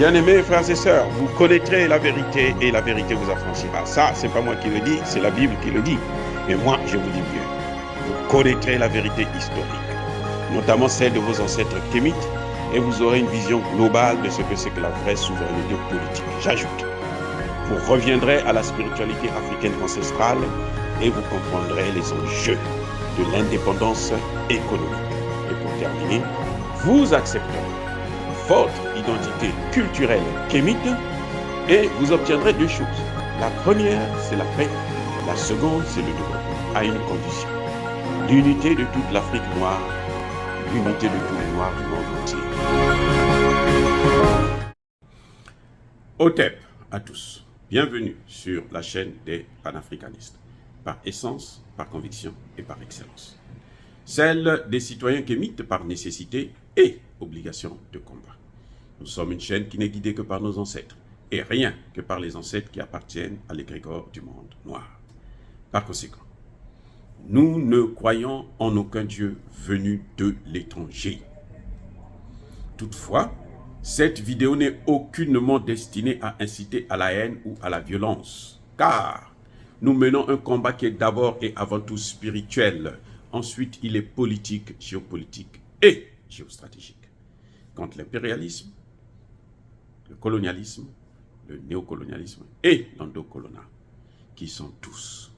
Bien-aimés frères et sœurs, vous connaîtrez la vérité et la vérité vous affranchira. Ça, c'est pas moi qui le dis, c'est la Bible qui le dit. Et moi, je vous dis mieux. Vous connaîtrez la vérité historique, notamment celle de vos ancêtres kémites, et vous aurez une vision globale de ce que c'est que la vraie souveraineté politique. J'ajoute, vous reviendrez à la spiritualité africaine ancestrale et vous comprendrez les enjeux de l'indépendance économique. Et pour terminer, vous accepterez votre identité culturelle kémite et vous obtiendrez deux choses. La première, c'est la paix. La seconde, c'est le développement, à une condition. L'unité de toute l'Afrique noire, l'unité de tous les Noirs du monde entier. Otep à tous. Bienvenue sur la chaîne des panafricanistes. Par essence, par conviction et par excellence. Celle des citoyens kémites par nécessité et obligation de combat. Nous sommes une chaîne qui n'est guidée que par nos ancêtres, et rien que par les ancêtres qui appartiennent à l'égrégore du monde noir. Par conséquent, nous ne croyons en aucun Dieu venu de l'étranger. Toutefois, cette vidéo n'est aucunement destinée à inciter à la haine ou à la violence, car nous menons un combat qui est d'abord et avant tout spirituel. Ensuite, il est politique, géopolitique et géostratégique. Contre l'impérialisme, le colonialisme, le néocolonialisme et l'endocoloniat, qui sont tous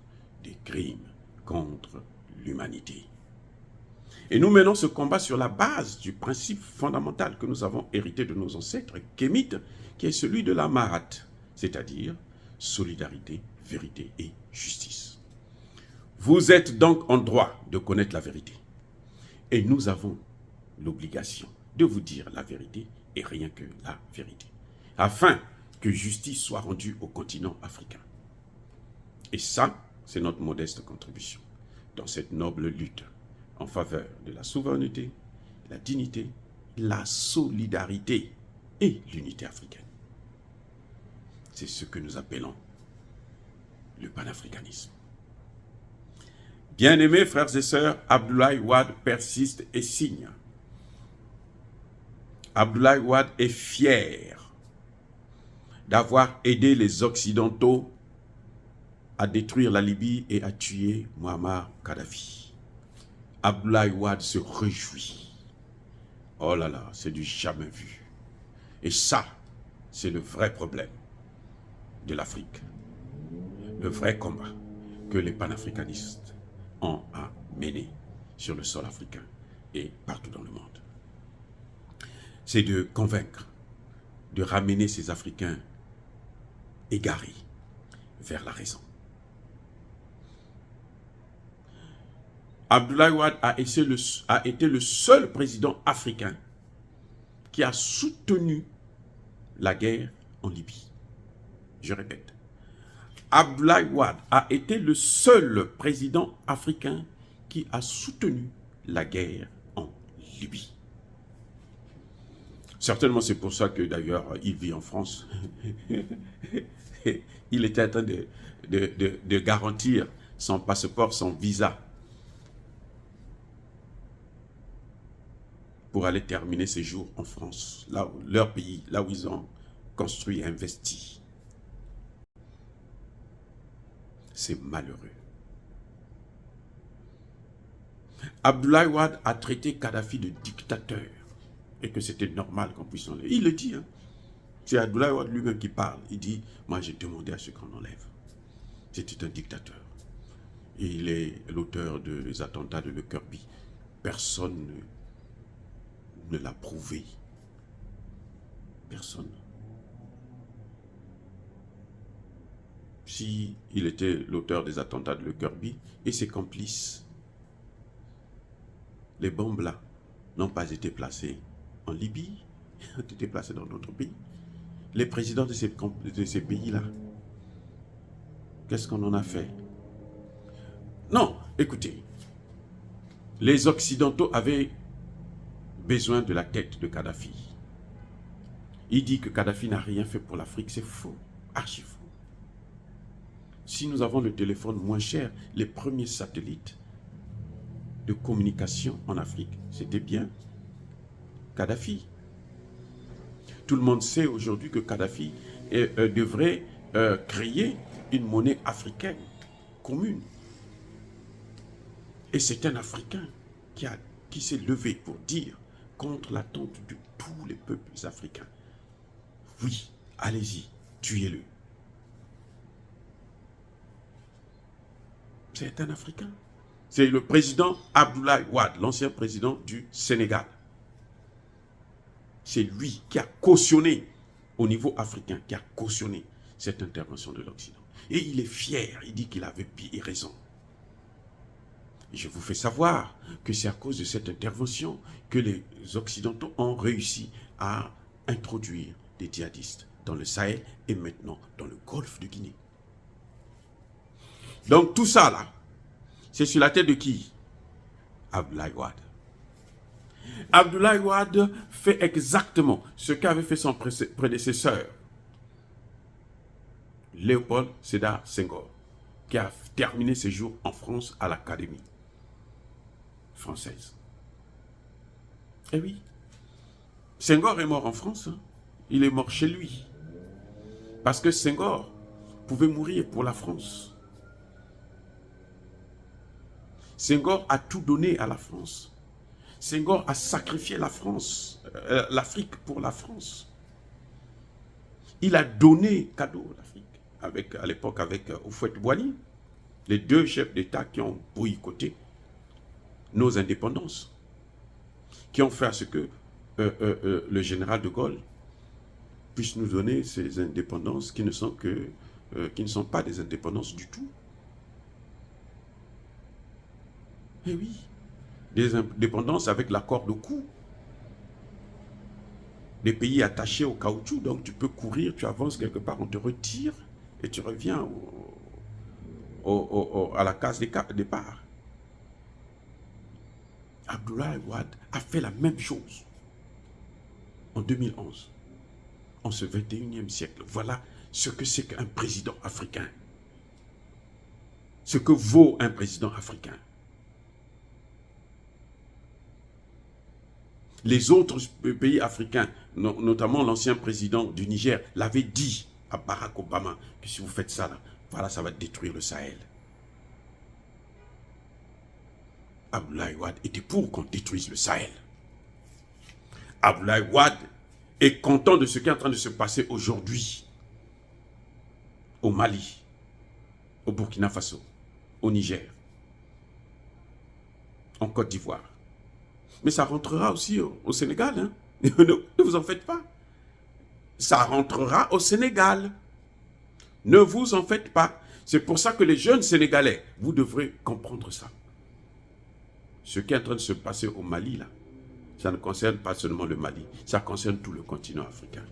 des crimes contre l'humanité. Et nous menons ce combat sur la base du principe fondamental que nous avons hérité de nos ancêtres kémites, qui est celui de la Mahat, c'est-à-dire solidarité, vérité et justice. Vous êtes donc en droit de connaître la vérité. Et nous avons l'obligation de vous dire la vérité et rien que la vérité, afin que justice soit rendue au continent africain. Et ça, c'est notre modeste contribution dans cette noble lutte en faveur de la souveraineté, la dignité, la solidarité et l'unité africaine. C'est ce que nous appelons le panafricanisme. Bien-aimés frères et sœurs, Abdoulaye Wade persiste et signe. Abdoulaye Wade est fier d'avoir aidé les Occidentaux à détruire la Libye et à tuer Muammar Kadhafi. Abdoulaye Wade se réjouit. Oh là là, c'est du jamais vu. Et ça, c'est le vrai problème de l'Afrique. Le vrai combat que les panafricanistes ont à mener sur le sol africain et partout dans le monde. C'est de convaincre, de ramener ces Africains égarés vers la raison. Abdoulaye Wade a été le seul président africain qui a soutenu la guerre en Libye. Je répète, Abdoulaye Wade a été le seul président africain qui a soutenu la guerre en Libye. Certainement, c'est pour ça que d'ailleurs, il vit en France. Il était en train de garantir son passeport, son visa, pour aller terminer ses jours en France, là où, leur pays, là où ils ont construit et investi. C'est malheureux. Abdoulaye Wade a traité Kadhafi de dictateur et que c'était normal qu'on puisse enlever. Il le dit, hein. C'est Abdoulaye Wade lui-même qui parle. Il dit, moi j'ai demandé à ce qu'on enlève. C'était un dictateur. Et il est l'auteur des attentats de Lockerbie. Personne ne l'a prouvé. Personne. Si il était l'auteur des attentats de Lockerbie et ses complices, les bombes là n'ont pas été placées en Libye, ont été placées dans d'autres pays. Les présidents de ces pays-là, qu'est-ce qu'on en a fait? Non, écoutez, les Occidentaux avaient besoin de la tête de Kadhafi. Il dit que Kadhafi n'a rien fait pour l'Afrique, c'est faux, archi faux. Si nous avons le téléphone moins cher, les premiers satellites de communication en Afrique, c'était bien Kadhafi. Tout le monde sait aujourd'hui que Kadhafi devrait créer une monnaie africaine commune. Et c'est un Africain qui s'est levé pour dire contre l'attente de tous les peuples africains. Oui, allez-y, tuez-le. C'est un Africain. C'est le président Abdoulaye Wade, l'ancien président du Sénégal. C'est lui qui a cautionné, au niveau africain, qui a cautionné cette intervention de l'Occident. Et il est fier, il dit qu'il avait raison. Et je vous fais savoir que c'est à cause de cette intervention que les Occidentaux ont réussi à introduire des djihadistes dans le Sahel et maintenant dans le golfe de Guinée. Donc tout ça là, c'est sur la tête de qui? Abdoulaye Wade. Abdoulaye Wade fait exactement ce qu'avait fait son prédécesseur, Léopold Sédar Senghor, qui a terminé ses jours en France à l'Académie française. Eh oui, Senghor est mort en France, hein. Il est mort chez lui. Parce que Senghor pouvait mourir pour la France. Senghor a tout donné à la France. Senghor a sacrifié la France, l'Afrique pour la France. Il a donné cadeau à l'Afrique, à l'époque avec Houphouët-Boigny, les deux chefs d'État qui ont boycotté nos indépendances, qui ont fait à ce que le général de Gaulle puisse nous donner ces indépendances qui ne sont pas des indépendances du tout. Eh oui, des indépendances avec l'accord de cou. Des pays attachés au caoutchouc, donc tu peux courir, tu avances quelque part, on te retire et tu reviens à la case départ. Abdoulaye Wade a fait la même chose en 2011, en ce 21e siècle. Voilà ce que c'est qu'un président africain. Ce que vaut un président africain. Les autres pays africains, notamment l'ancien président du Niger, l'avait dit à Barack Obama que si vous faites ça, là, voilà, ça va détruire le Sahel. Abdoulaye Wade était pour qu'on détruise le Sahel. Abdoulaye Wade est content de ce qui est en train de se passer aujourd'hui au Mali, au Burkina Faso, au Niger, en Côte d'Ivoire. Mais ça rentrera aussi au Sénégal. Hein? Ne vous en faites pas. Ça rentrera au Sénégal. Ne vous en faites pas. C'est pour ça que les jeunes Sénégalais, vous devrez comprendre ça. Ce qui est en train de se passer au Mali, là, ça ne concerne pas seulement le Mali, ça concerne tout le continent africain.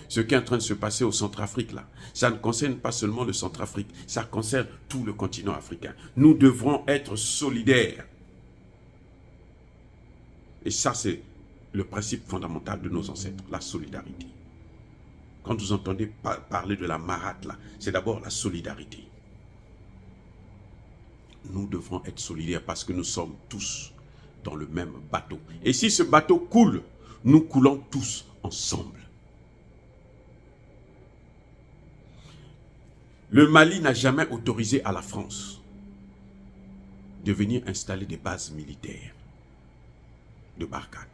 Ce qui est en train de se passer au Centrafrique, là, ça ne concerne pas seulement le Centrafrique, ça concerne tout le continent africain. Nous devrons être solidaires. Et ça, c'est le principe fondamental de nos ancêtres, la solidarité. Quand vous entendez parler de la marate, là, c'est d'abord la solidarité. Nous devrons être solidaires parce que nous sommes tous dans le même bateau. Et si ce bateau coule, nous coulons tous ensemble. Le Mali n'a jamais autorisé à la France de venir installer des bases militaires de Barkhane.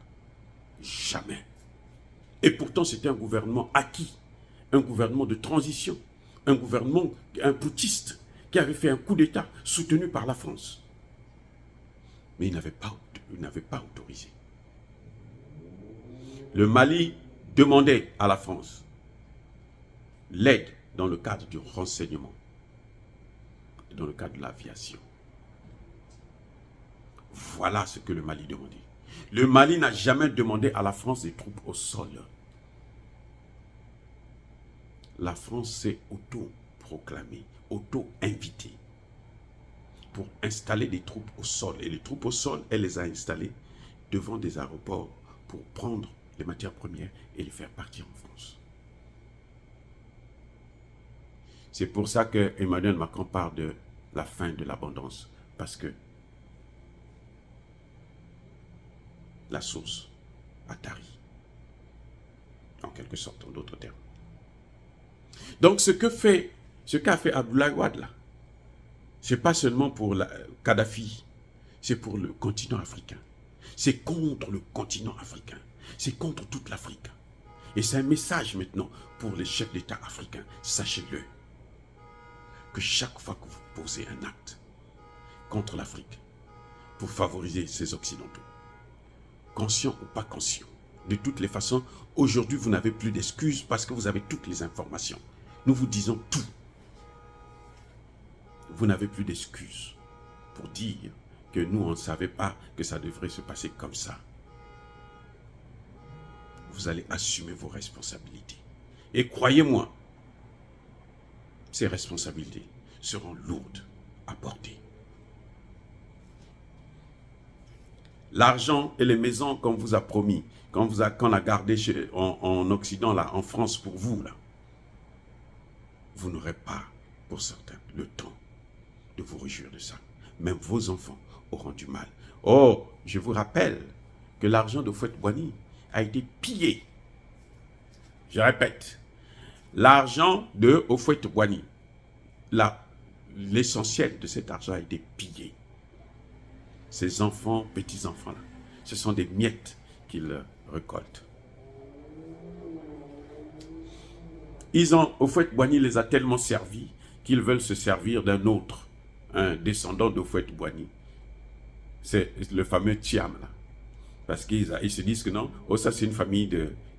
Jamais. Et pourtant, c'était un gouvernement acquis, un gouvernement de transition, un gouvernement, un putschiste, qui avait fait un coup d'État soutenu par la France. Mais il n'avait pas autorisé. Le Mali demandait à la France l'aide dans le cadre du renseignement, dans le cadre de l'aviation. Voilà ce que le Mali demandait. Le Mali n'a jamais demandé à la France des troupes au sol. La France s'est auto-proclamée, auto-invitée pour installer des troupes au sol. Et les troupes au sol, elle les a installées devant des aéroports pour prendre les matières premières et les faire partir en France. C'est pour ça que Emmanuel Macron parle de la fin de l'abondance, parce que la source a tari. Donc, quelque sorte, en d'autres termes. Donc ce qu'a fait Abdoulaye Wade là, c'est pas seulement pour Kadhafi, c'est pour le continent africain. C'est contre le continent africain. C'est contre toute l'Afrique. Et c'est un message maintenant pour les chefs d'État africains. Sachez-le, que chaque fois que vous posez un acte contre l'Afrique, pour favoriser ces Occidentaux, conscients ou pas conscients, de toutes les façons, aujourd'hui vous n'avez plus d'excuses parce que vous avez toutes les informations. Nous vous disons tout. Vous n'avez plus d'excuses pour dire que nous, on ne savait pas que ça devrait se passer comme ça. Vous allez assumer vos responsabilités. Et croyez-moi, ces responsabilités seront lourdes à porter. L'argent et les maisons qu'on vous a promis, qu'on a gardé en Occident, là, en France pour vous, là, vous n'aurez pas, pour certains, le temps de vous réjouir de ça. Même vos enfants auront du mal. Oh, je vous rappelle que l'argent de Houphouët-Boigny a été pillé. Je répète, l'argent de Houphouët-Boigny, l'essentiel de cet argent a été pillé. Ces enfants, petits-enfants-là, ce sont des miettes qu'ils récoltent. Houphouët-Boigny les a tellement servis qu'ils veulent se servir d'un autre, un descendant d'Houphouët-Boigny. C'est le fameux Thiam, là. Parce qu'ils se disent que non, oh, ça c'est une famille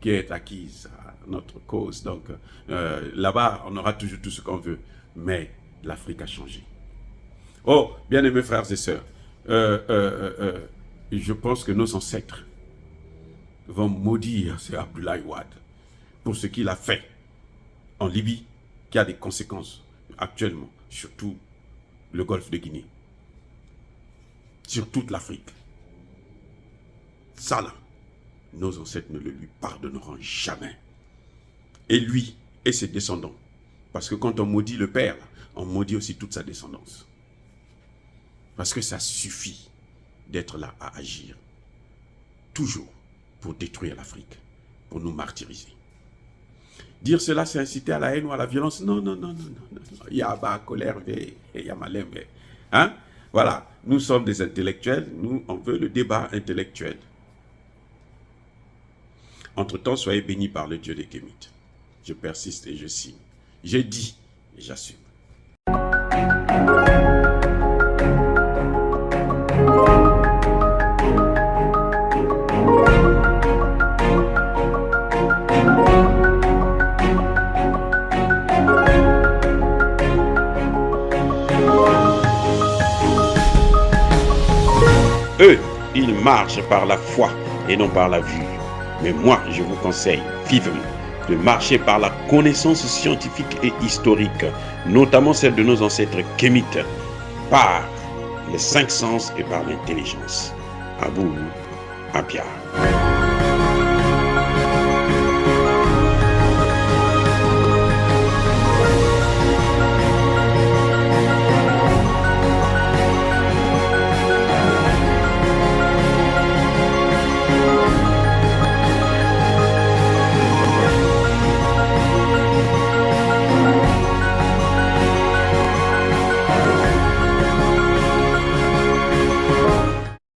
qui est acquise à notre cause. Donc là-bas, on aura toujours tout ce qu'on veut. Mais l'Afrique a changé. Oh, bien-aimés frères et sœurs, je pense que nos ancêtres vont maudire ce Abdoulaye Wade pour ce qu'il a fait en Libye, qui a des conséquences actuellement, surtout le golfe de Guinée, sur toute l'Afrique. Ça là, nos ancêtres ne le lui pardonneront jamais. Et lui et ses descendants. Parce que quand on maudit le père, on maudit aussi toute sa descendance. Parce que ça suffit d'être là à agir. Toujours pour détruire l'Afrique, pour nous martyriser. Dire cela, c'est inciter à la haine ou à la violence. Non, non, non, non, non, non. Il y a bas colère, il y a malin, hein? Voilà, nous sommes des intellectuels, nous, on veut le débat intellectuel. Entre-temps, soyez bénis par le Dieu des Kémites. Je persiste et je signe. J'ai dit et j'assume. Eux, ils marchent par la foi et non par la vue. Mais moi, je vous conseille vivement de marcher par la connaissance scientifique et historique, notamment celle de nos ancêtres kémites, par les 5 sens et par l'intelligence. Abou Abia.